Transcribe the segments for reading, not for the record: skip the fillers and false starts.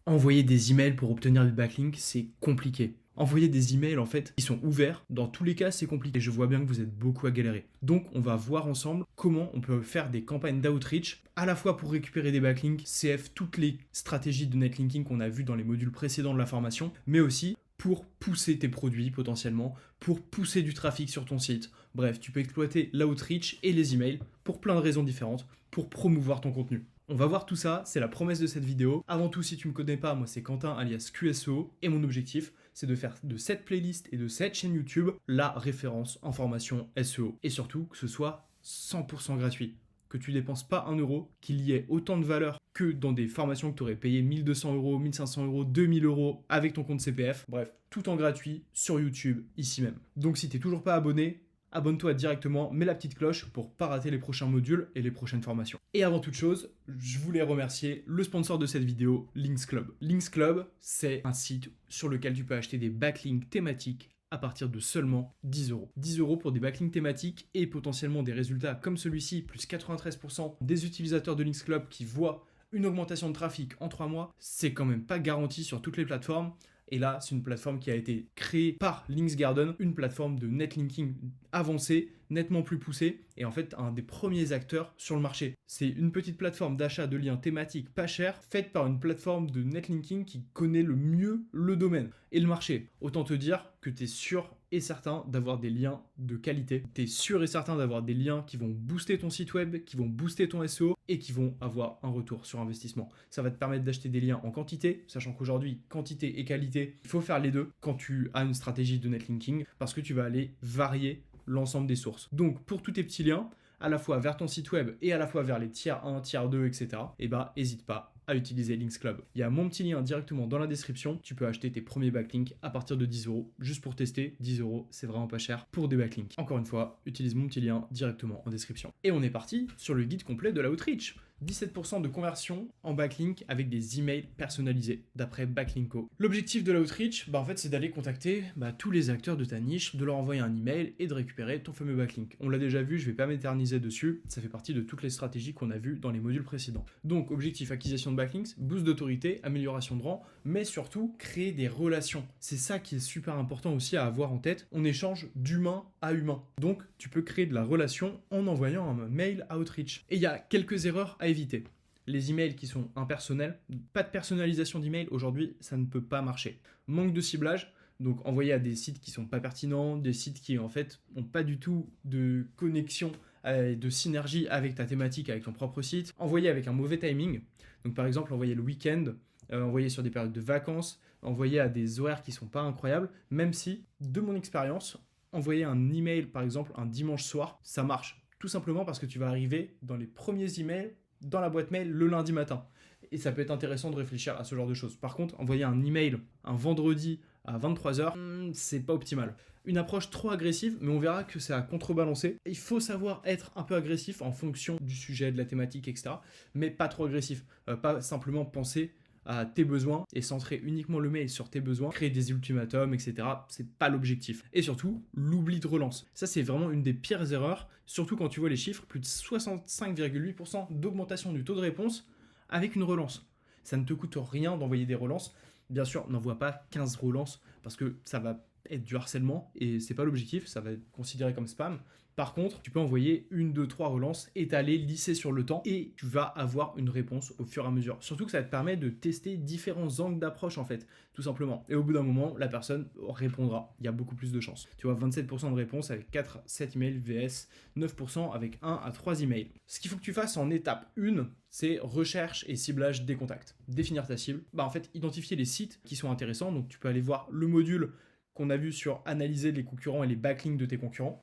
Envoyer des emails pour obtenir des backlinks, c'est compliqué. Envoyer des emails, en fait, qui sont ouverts, dans tous les cas, c'est compliqué. Je vois bien que vous êtes beaucoup à galérer. Donc, on va voir ensemble comment on peut faire des campagnes d'outreach, à la fois pour récupérer des backlinks, CF, toutes les stratégies de netlinking qu'on a vues dans les modules précédents de la formation, mais aussi pour pousser tes produits potentiellement, pour pousser du trafic sur ton site. Bref, tu peux exploiter l'outreach et les emails pour plein de raisons différentes, pour promouvoir ton contenu. On va voir tout ça, c'est la promesse de cette vidéo. Avant tout, si tu ne me connais pas, moi c'est Quentin alias QSO et mon objectif, c'est de faire de cette playlist et de cette chaîne YouTube la référence en formation SEO. Et surtout, que ce soit 100% gratuit. Que tu dépenses pas 1 euro, qu'il y ait autant de valeur que dans des formations que tu aurais payé 1200 euros, 1500 euros, 2000 euros avec ton compte CPF. Bref, tout en gratuit sur YouTube, ici même. Donc si tu n'es toujours pas abonné, abonne-toi directement, mets la petite cloche pour pas rater les prochains modules et les prochaines formations. Et avant toute chose, je voulais remercier le sponsor de cette vidéo, Links Club. Links Club, c'est un site sur lequel tu peux acheter des backlinks thématiques à partir de seulement 10 euros. 10 euros pour des backlinks thématiques et potentiellement des résultats comme celui-ci, plus 93% des utilisateurs de Links Club qui voient une augmentation de trafic en 3 mois, c'est quand même pas garanti sur toutes les plateformes. Et là, c'est une plateforme qui a été créée par Links Garden, une plateforme de netlinking avancée, nettement plus poussée, et en fait un des premiers acteurs sur le marché. C'est une petite plateforme d'achat de liens thématiques pas chers, faite par une plateforme de netlinking qui connaît le mieux le domaine et le marché. Autant te dire que tu es sûr et certain d'avoir des liens de qualité. Tu es sûr et certain d'avoir des liens qui vont booster ton site web, qui vont booster ton SEO et qui vont avoir un retour sur investissement. Ça va te permettre d'acheter des liens en quantité, sachant qu'aujourd'hui, quantité et qualité, il faut faire les deux quand tu as une stratégie de netlinking parce que tu vas aller varier l'ensemble des sources. Donc, pour tous tes petits liens, à la fois vers ton site web et à la fois vers les tiers 1, tiers 2, etc., et bah, n'hésite pas à utiliser Links Club. Il y a mon petit lien directement dans la description. Tu peux acheter tes premiers backlinks à partir de 10 euros, juste pour tester. 10 euros, c'est vraiment pas cher pour des backlinks. Encore une fois, utilise mon petit lien directement en description. Et on est parti sur le guide complet de l'outreach. 17% de conversion en backlink avec des emails personnalisés, d'après Backlinko. L'objectif de l'outreach, en fait, c'est d'aller contacter tous les acteurs de ta niche, de leur envoyer un email et de récupérer ton fameux backlink. On l'a déjà vu, je ne vais pas m'éterniser dessus, ça fait partie de toutes les stratégies qu'on a vues dans les modules précédents. Donc, objectif acquisition de backlinks, boost d'autorité, amélioration de rang, mais surtout créer des relations. C'est ça qui est super important aussi à avoir en tête. On échange d'humain à humain. Donc, tu peux créer de la relation en envoyant un mail outreach. Et il y a quelques erreurs à éviter. Les emails qui sont impersonnels, pas de personnalisation d'email, aujourd'hui, ça ne peut pas marcher. Manque de ciblage, donc envoyer à des sites qui sont pas pertinents, des sites qui en fait n'ont pas du tout de connexion, de synergie avec ta thématique, avec ton propre site. Envoyer avec un mauvais timing, donc par exemple envoyer le week-end, envoyer sur des périodes de vacances, envoyer à des horaires qui sont pas incroyables, même si, de mon expérience, envoyer un email par exemple un dimanche soir, ça marche. Tout simplement parce que tu vas arriver dans les premiers emails dans la boîte mail le lundi matin. Et ça peut être intéressant de réfléchir à ce genre de choses. Par contre, envoyer un email un vendredi à 23h, c'est pas optimal. Une approche trop agressive, mais on verra que c'est à contrebalancer. Il faut savoir être un peu agressif en fonction du sujet, de la thématique, etc. Mais pas trop agressif. Pas simplement penser à tes besoins et centrer uniquement le mail sur tes besoins, créer des ultimatums, etc. C'est pas l'objectif. Et surtout, l'oubli de relance. Ça, c'est vraiment une des pires erreurs, surtout quand tu vois les chiffres, plus de 65,8% d'augmentation du taux de réponse avec une relance. Ça ne te coûte rien d'envoyer des relances. Bien sûr, n'envoie pas 15 relances parce que ça va être du harcèlement et c'est pas l'objectif, ça va être considéré comme spam. Par contre, tu peux envoyer 1, 2, 3 relances étalées, lissées sur le temps et tu vas avoir une réponse au fur et à mesure. Surtout que ça te permet de tester différents angles d'approche en fait, tout simplement. Et au bout d'un moment, la personne répondra. Il y a beaucoup plus de chances. Tu vois, 27% de réponse avec 4-7 emails vs 9% avec 1 à 3 emails. Ce qu'il faut que tu fasses en étape 1, c'est recherche et ciblage des contacts. Définir ta cible. En fait, identifier les sites qui sont intéressants. Donc tu peux aller voir le module qu'on a vu sur analyser les concurrents et les backlinks de tes concurrents.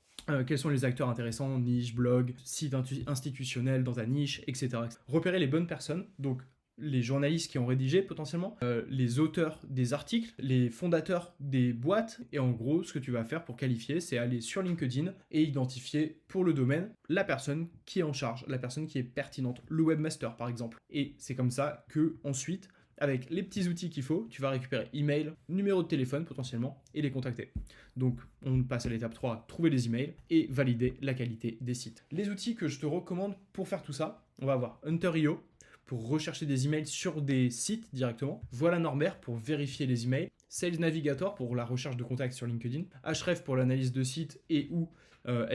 Quels sont les acteurs intéressants, niche, blog, site institutionnel dans ta niche, etc. Repérer les bonnes personnes, donc les journalistes qui ont rédigé potentiellement, les auteurs des articles, les fondateurs des boîtes. Et en gros, ce que tu vas faire pour qualifier, c'est aller sur LinkedIn et identifier pour le domaine la personne qui est en charge, la personne qui est pertinente, le webmaster par exemple. Et c'est comme ça que ensuite, avec les petits outils qu'il faut, tu vas récupérer email, numéro de téléphone potentiellement et les contacter. Donc on passe à l'étape 3, trouver les emails et valider la qualité des sites. Les outils que je te recommande pour faire tout ça, on va avoir Hunter.io pour rechercher des emails sur des sites directement. Voilà Norbert pour vérifier les emails. Sales Navigator pour la recherche de contacts sur LinkedIn. Href pour l'analyse de sites et ou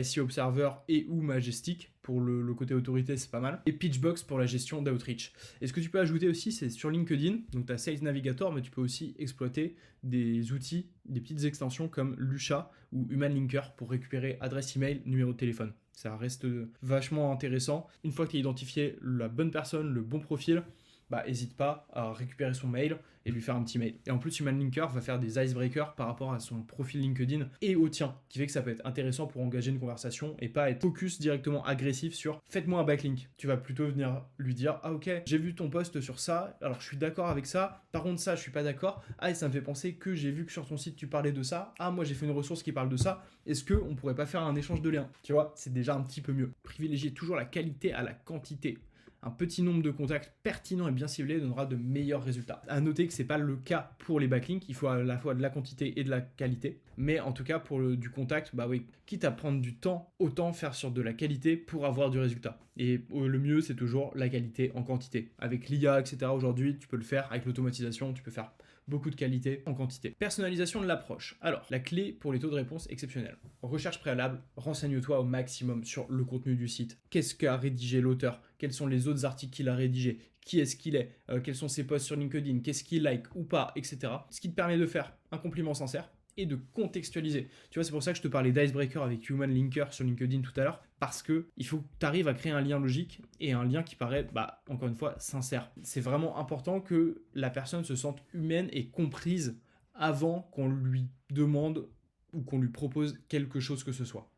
SEO Observer et ou Majestic pour le côté autorité, c'est pas mal. Et Pitchbox pour la gestion d'outreach. Et ce que tu peux ajouter aussi, c'est sur LinkedIn, donc tu as Sales Navigator, mais tu peux aussi exploiter des outils, des petites extensions comme Lusha ou Human Linker pour récupérer adresse email, numéro de téléphone. Ça reste vachement intéressant. Une fois que tu as identifié la bonne personne, le bon profil, bah, n'hésite pas à récupérer son mail et lui faire un petit mail. Et en plus, Human Linker va faire des icebreakers par rapport à son profil LinkedIn et au tien, qui fait que ça peut être intéressant pour engager une conversation et pas être focus directement agressif sur faites-moi un backlink. Tu vas plutôt venir lui dire ah ok, j'ai vu ton post sur ça, alors je suis d'accord avec ça, par contre ça je suis pas d'accord, ah et ça me fait penser que j'ai vu que sur ton site tu parlais de ça, ah moi j'ai fait une ressource qui parle de ça, est-ce qu'on pourrait pas faire un échange de liens? Tu vois, c'est déjà un petit peu mieux. Privilégier toujours la qualité à la quantité. Un petit nombre de contacts pertinents et bien ciblés donnera de meilleurs résultats. À noter que ce n'est pas le cas pour les backlinks, il faut à la fois de la quantité et de la qualité. Mais en tout cas, pour du contact, bah oui, quitte à prendre du temps, autant faire sur de la qualité pour avoir du résultat. Et le mieux, c'est toujours la qualité en quantité. Avec l'IA, etc., aujourd'hui, tu peux le faire. Avec l'automatisation, tu peux faire beaucoup de qualité en quantité. Personnalisation de l'approche. Alors, la clé pour les taux de réponse exceptionnels. Recherche préalable, renseigne-toi au maximum sur le contenu du site. Qu'est-ce qu'a rédigé l'auteur? Quels sont les autres articles qu'il a rédigés? Qui est-ce qu'il est? Quels sont ses posts sur LinkedIn? Qu'est-ce qu'il like ou pas, etc. Ce qui te permet de faire un compliment sincère et de contextualiser. Tu vois, c'est pour ça que je te parlais d'Icebreaker avec Human Linker sur LinkedIn tout à l'heure, parce que il faut que tu arrives à créer un lien logique et un lien qui paraît, encore une fois, sincère. C'est vraiment important que la personne se sente humaine et comprise avant qu'on lui demande ou qu'on lui propose quelque chose que ce soit.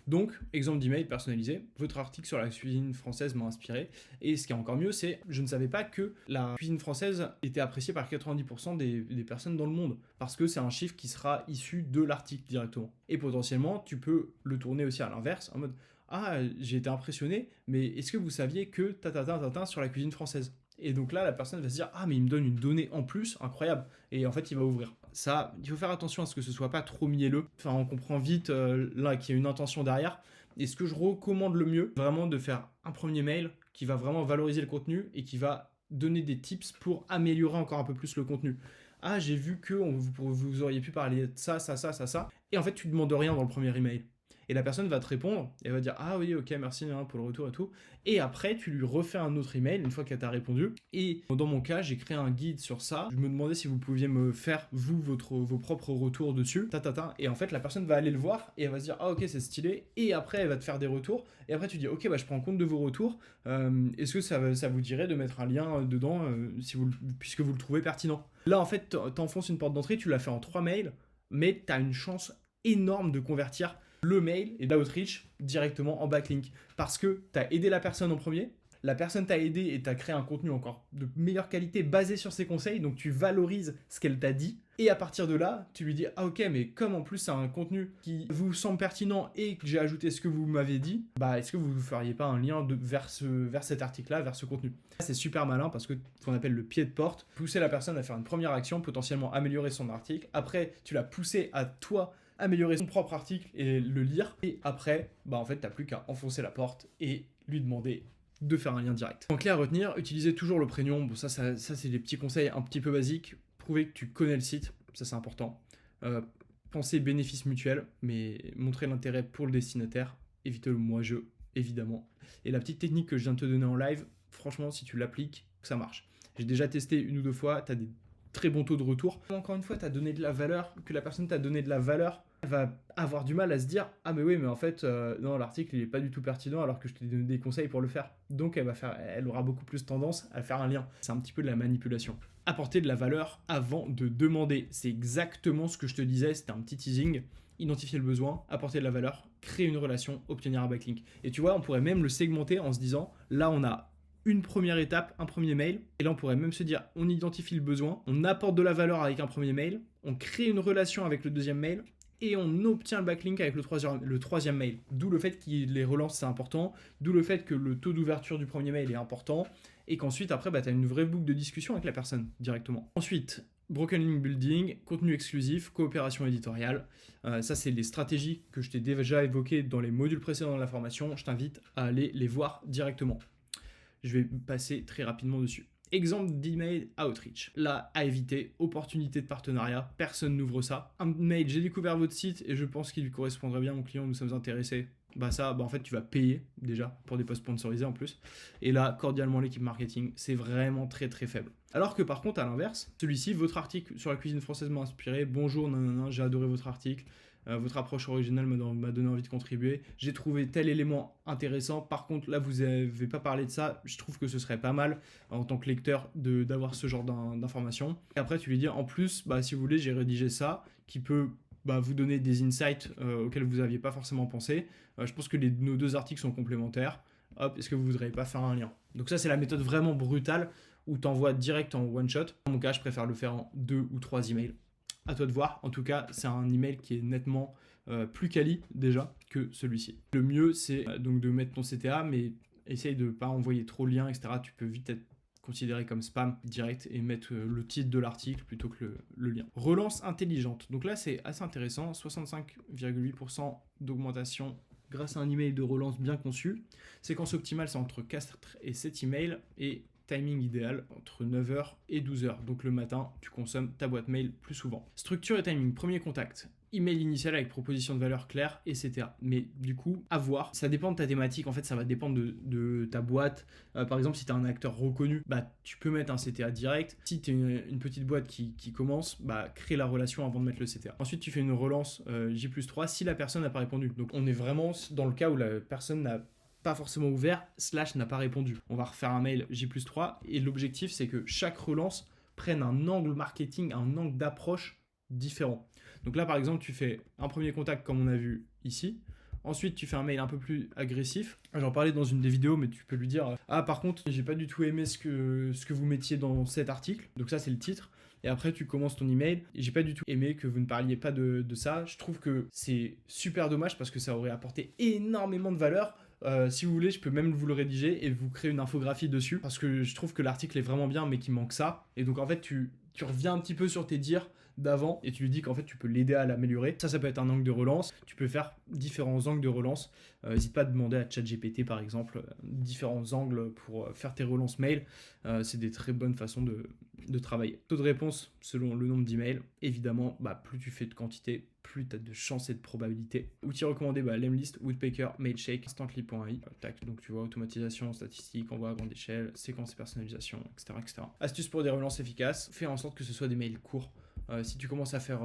Donc, exemple d'email personnalisé, votre article sur la cuisine française m'a inspiré. Et ce qui est encore mieux, c'est je ne savais pas que la cuisine française était appréciée par 90% des personnes dans le monde. Parce que c'est un chiffre qui sera issu de l'article directement. Et potentiellement, tu peux le tourner aussi à l'inverse, en mode ah, j'ai été impressionné, mais est-ce que vous saviez que sur la cuisine française? Et donc là, la personne va se dire ah, mais il me donne une donnée en plus, incroyable. Et en fait, il va ouvrir. Ça, il faut faire attention à ce que ce soit pas trop mielleux. Enfin, on comprend vite là qu'il y a une intention derrière. Et ce que je recommande le mieux, vraiment de faire un premier mail qui va vraiment valoriser le contenu et qui va donner des tips pour améliorer encore un peu plus le contenu. Ah, j'ai vu que vous auriez pu parler de ça. Et en fait, tu ne demandes rien dans le premier email. Et la personne va te répondre, et va dire ah oui ok merci pour le retour et tout. Et après tu lui refais un autre email une fois qu'elle t'a répondu. Et dans mon cas j'ai créé un guide sur ça. Je me demandais si vous pouviez me faire vos propres retours dessus. Et en fait la personne va aller le voir et elle va se dire ah ok c'est stylé. Et après elle va te faire des retours. Et après tu dis ok je prends compte de vos retours. Est-ce que ça vous dirait de mettre un lien dedans puisque vous le trouvez pertinent. Là en fait t'enfonces une porte d'entrée, tu l'as fait en 3 mails, mais t'as une chance énorme de convertir le mail et l'outreach directement en backlink. Parce que tu as aidé la personne en premier, la personne t'a aidé et t'a créé un contenu encore de meilleure qualité basé sur ses conseils, donc tu valorises ce qu'elle t'a dit. Et à partir de là, tu lui dis ah ok mais comme en plus c'est un contenu qui vous semble pertinent et que j'ai ajouté ce que vous m'avez dit, est-ce que vous ne feriez pas un lien vers cet article-là, vers ce contenu? C'est super malin parce que ce qu'on appelle le pied de porte, pousser la personne à faire une première action, potentiellement améliorer son article. Après, tu l'as poussé à toi améliorer son propre article et le lire. Et après, en fait, t'as plus qu'à enfoncer la porte et lui demander de faire un lien direct. En clé à retenir, utilisez toujours le prénom. Bon, ça c'est des petits conseils un petit peu basiques. Prouvez que tu connais le site, ça c'est important. Pensez bénéfice mutuel, mais montrez l'intérêt pour le destinataire. Évitez le moi-je, évidemment. Et la petite technique que je viens de te donner en live, franchement, si tu l'appliques, ça marche. J'ai déjà testé 1 ou 2 fois, t'as des très bons taux de retour. Encore une fois, t'as donné de la valeur, que la personne t'a donné de la valeur, elle va avoir du mal à se dire ah mais oui mais en fait non l'article il est pas du tout pertinent alors que je t'ai donné des conseils pour le faire. Donc elle aura beaucoup plus tendance à faire un lien. C'est un petit peu de la manipulation. Apporter de la valeur avant de demander, c'est exactement ce que je te disais, c'était un petit teasing. Identifier le besoin, apporter de la valeur, créer une relation, obtenir un backlink. Et tu vois, on pourrait même le segmenter en se disant là on a une première étape, un premier mail, et là on pourrait même se dire on identifie le besoin, on apporte de la valeur avec un premier mail, on crée une relation avec le deuxième mail, et on obtient le backlink avec le troisième mail. D'où le fait qu'il les relance, c'est important, d'où le fait que le taux d'ouverture du premier mail est important, et qu'ensuite après tu as une vraie boucle de discussion avec la personne directement. Ensuite, Broken Link Building, contenu exclusif, coopération éditoriale. Ça, c'est les stratégies que je t'ai déjà évoquées dans les modules précédents de la formation. Je t'invite à aller les voir directement. je vais passer très rapidement dessus. Exemple d'email outreach. Là, à éviter, opportunité de partenariat, personne n'ouvre ça. Un mail, j'ai découvert votre site et je pense qu'il lui correspondrait bien, mon client, nous sommes intéressés. En fait, tu vas payer déjà pour des posts sponsorisés en plus. Et là, cordialement, l'équipe marketing, c'est vraiment très très faible. Alors que par contre, à l'inverse, celui-ci, votre article sur la cuisine française m'a inspiré. Bonjour, nanana, j'ai adoré votre article. Votre approche originale m'a donné envie de contribuer. J'ai trouvé tel élément intéressant. Par contre, là, vous n'avez pas parlé de ça. Je trouve que ce serait pas mal, en tant que lecteur, d'avoir ce genre d'informations. Et après, tu lui dis, en plus, si vous voulez, j'ai rédigé ça, qui peut vous donner des insights auxquels vous n'aviez pas forcément pensé. Je pense que nos 2 articles sont complémentaires. Hop, est-ce que vous voudriez pas faire un lien? Donc ça, c'est la méthode vraiment brutale où tu envoies direct en one shot. Dans mon cas, je préfère le faire en 2 ou 3 emails. À toi de voir. En tout cas, c'est un email qui est nettement plus quali déjà que celui-ci. Le mieux, c'est donc de mettre ton CTA, mais essaye de ne pas envoyer trop de liens, etc. Tu peux vite être considéré comme spam direct et mettre le titre de l'article plutôt que le lien. Relance intelligente. Donc là, c'est assez intéressant. 65,8% d'augmentation grâce à un email de relance bien conçu. Séquence optimale, c'est entre 4 et 7 emails et timing idéal entre 9h et 12h. Donc le matin, tu consommes ta boîte mail plus souvent. Structure et timing, premier contact. Email initial avec proposition de valeur claire, etc. Mais du coup, à voir. Ça dépend de ta thématique. En fait, ça va dépendre de ta boîte. Par exemple, si tu es un acteur reconnu, tu peux mettre un CTA direct. Si tu es une petite boîte qui commence, crée la relation avant de mettre le CTA. Ensuite, tu fais une relance J+3 si la personne n'a pas répondu. Donc, on est vraiment dans le cas où la personne n'a pas forcément ouvert, / n'a pas répondu. On va refaire un mail J+3 et l'objectif, c'est que chaque relance prenne un angle marketing, un angle d'approche différent. Donc là, par exemple, tu fais un premier contact comme on a vu ici. Ensuite, tu fais un mail un peu plus agressif. J'en parlais dans une des vidéos, mais tu peux lui dire « Ah, par contre, j'ai pas du tout aimé ce que vous mettiez dans cet article. » Donc ça, c'est le titre. Et après, tu commences ton email. Et j'ai pas du tout aimé que vous ne parliez pas de ça. Je trouve que c'est super dommage parce que ça aurait apporté énormément de valeur. Si vous voulez, je peux même vous le rédiger et vous créer une infographie dessus parce que je trouve que l'article est vraiment bien mais qu'il manque ça. Et donc en fait, tu reviens un petit peu sur tes dires d'avant et tu lui dis qu'en fait tu peux l'aider à l'améliorer. Ça peut être un angle de relance. Tu peux faire différents angles de relance. N'hésite pas à demander à ChatGPT par exemple différents angles pour faire tes relances mail. C'est des très bonnes façons de travailler. Taux de réponse selon le nombre d'emails. Évidemment, plus tu fais de quantité, plus tu as de chances et de probabilités. Outils recommandés, Lemlist, Woodpecker, Mailshake, Instantly.ai. Donc tu vois, automatisation, statistique, envoi à grande échelle, séquence et personnalisation, etc. Astuces pour des relances efficaces, fais en sorte que ce soit des mails courts. Si tu commences à faire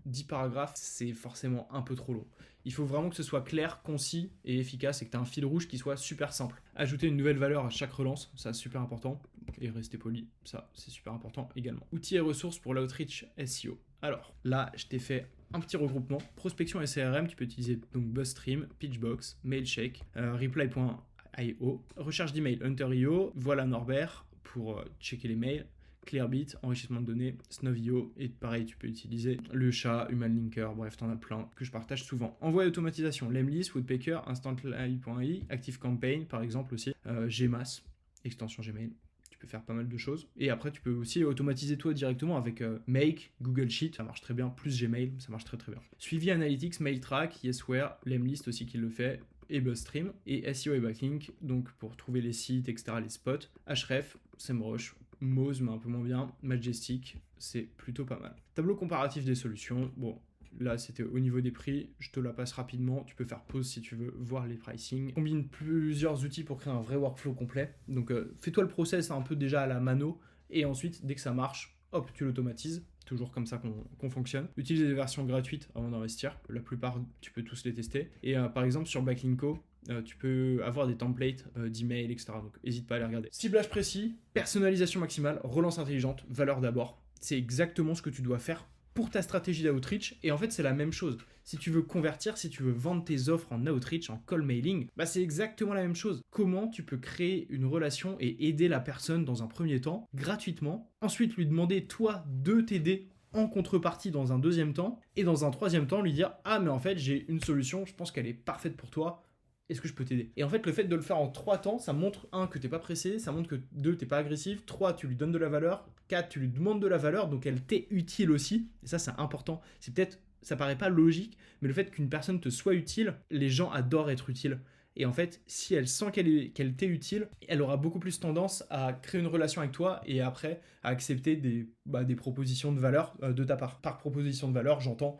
10 paragraphes, c'est forcément un peu trop long. Il faut vraiment que ce soit clair, concis et efficace et que tu aies un fil rouge qui soit super simple. Ajouter une nouvelle valeur à chaque relance, ça c'est super important. Et rester poli, ça c'est super important également. Outils et ressources pour l'outreach SEO. Alors là, je t'ai fait un petit regroupement. Prospection et CRM, tu peux utiliser donc BuzzStream, Pitchbox, Mailshake, Reply.io. Recherche d'email, Hunter.io, voilà Norbert pour checker les mails. Clearbit, enrichissement de données, Snov.io, et pareil, tu peux utiliser le chat, Human Linker, bref, t'en as plein que je partage souvent. Envoi et automatisation, Lemlist, Woodpecker, Instantly.ai, ActiveCampaign, par exemple aussi, Gmass, extension Gmail. Tu peux faire pas mal de choses. Et après, tu peux aussi automatiser toi directement avec Make, Google Sheet, ça marche très bien, plus Gmail, ça marche très très bien. Suivi Analytics, MailTrack, Yesware, Lemlist aussi qui le fait, et BuzzStream, et SEO et Backlink, donc pour trouver les sites, etc., les spots, Href, SEMrush, Moz, mais un peu moins bien, Majestic, c'est plutôt pas mal. Tableau comparatif des solutions, bon, là c'était au niveau des prix, je te la passe rapidement, tu peux faire pause si tu veux voir les pricing. Combine plusieurs outils pour créer un vrai workflow complet, donc fais-toi le process un peu déjà à la mano, et ensuite, dès que ça marche, hop, tu l'automatises. Toujours comme ça qu'on fonctionne. Utilise des versions gratuites avant d'investir. La plupart, tu peux tous les tester. Et par exemple, sur Backlinko, tu peux avoir des templates d'email, etc. Donc, n'hésite pas à les regarder. Ciblage précis, personnalisation maximale, relance intelligente, valeur d'abord. C'est exactement ce que tu dois faire pour ta stratégie d'outreach. Et en fait, c'est la même chose. Si tu veux convertir, si tu veux vendre tes offres en outreach, en call mailing, c'est exactement la même chose. Comment tu peux créer une relation et aider la personne dans un premier temps, gratuitement. Ensuite, lui demander, toi, de t'aider en contrepartie dans un deuxième temps. Et dans un troisième temps, lui dire, ah, mais en fait, j'ai une solution, je pense qu'elle est parfaite pour toi. Est-ce que je peux t'aider? Et en fait, le fait de le faire en 3 temps, ça montre 1 que t'es pas pressé, ça montre que 2 t'es pas agressif, 3 tu lui donnes de la valeur, 4 tu lui demandes de la valeur, donc elle t'est utile aussi. Et ça, c'est important. C'est peut-être, ça paraît pas logique, mais le fait qu'une personne te soit utile, les gens adorent être utiles. Et en fait, si elle sent qu'elle t'est utile, elle aura beaucoup plus tendance à créer une relation avec toi et après à accepter des propositions de valeur de ta part. Par proposition de valeur, j'entends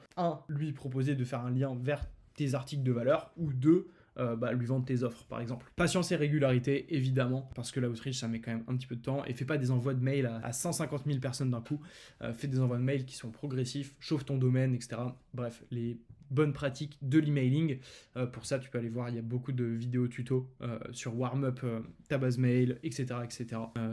lui proposer de faire un lien vers tes articles de valeur, ou deux, lui vendre tes offres par exemple. Patience et régularité évidemment, parce que l'outreach ça met quand même un petit peu de temps, et fais pas des envois de mails à 150 000 personnes d'un coup, fais des envois de mails qui sont progressifs, chauffe ton domaine, etc. Bref, les bonnes pratiques de l'emailing. Pour ça, tu peux aller voir, il y a beaucoup de vidéos tutos sur warm-up ta base mail, etc.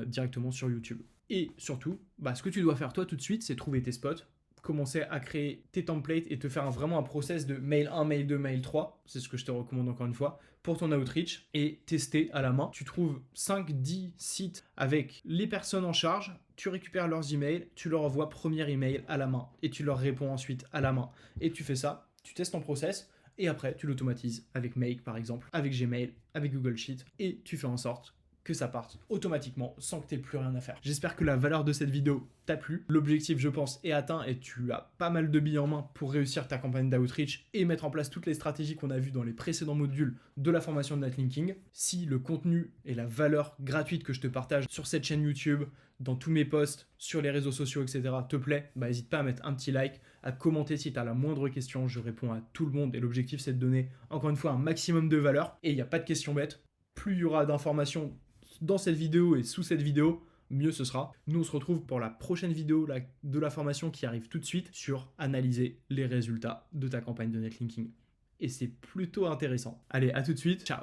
Directement sur YouTube. Et surtout, ce que tu dois faire toi tout de suite, c'est trouver tes spots, commencer à créer tes templates et te faire vraiment un process de mail 1, mail 2, mail 3. C'est ce que je te recommande encore une fois pour ton outreach, et tester à la main. Tu trouves 5-10 sites avec les personnes en charge, tu récupères leurs emails, tu leur envoies premier email à la main et tu leur réponds ensuite à la main. Et tu fais ça, tu testes ton process et après tu l'automatises avec Make par exemple, avec Gmail, avec Google Sheet, et tu fais en sorte que ça parte automatiquement sans que tu aies plus rien à faire. J'espère que la valeur de cette vidéo t'a plu. L'objectif, je pense, est atteint et tu as pas mal de billes en main pour réussir ta campagne d'outreach et mettre en place toutes les stratégies qu'on a vues dans les précédents modules de la formation de Netlinking. Si le contenu et la valeur gratuite que je te partage sur cette chaîne YouTube, dans tous mes posts, sur les réseaux sociaux, etc. te plaît, n'hésite pas à mettre un petit like, à commenter si tu as la moindre question. Je réponds à tout le monde et l'objectif, c'est de donner, encore une fois, un maximum de valeur. Et il n'y a pas de questions bêtes. Plus il y aura d'informations dans cette vidéo et sous cette vidéo, mieux ce sera. Nous, on se retrouve pour la prochaine vidéo de la formation qui arrive tout de suite sur analyser les résultats de ta campagne de netlinking. Et c'est plutôt intéressant. Allez, à tout de suite. Ciao.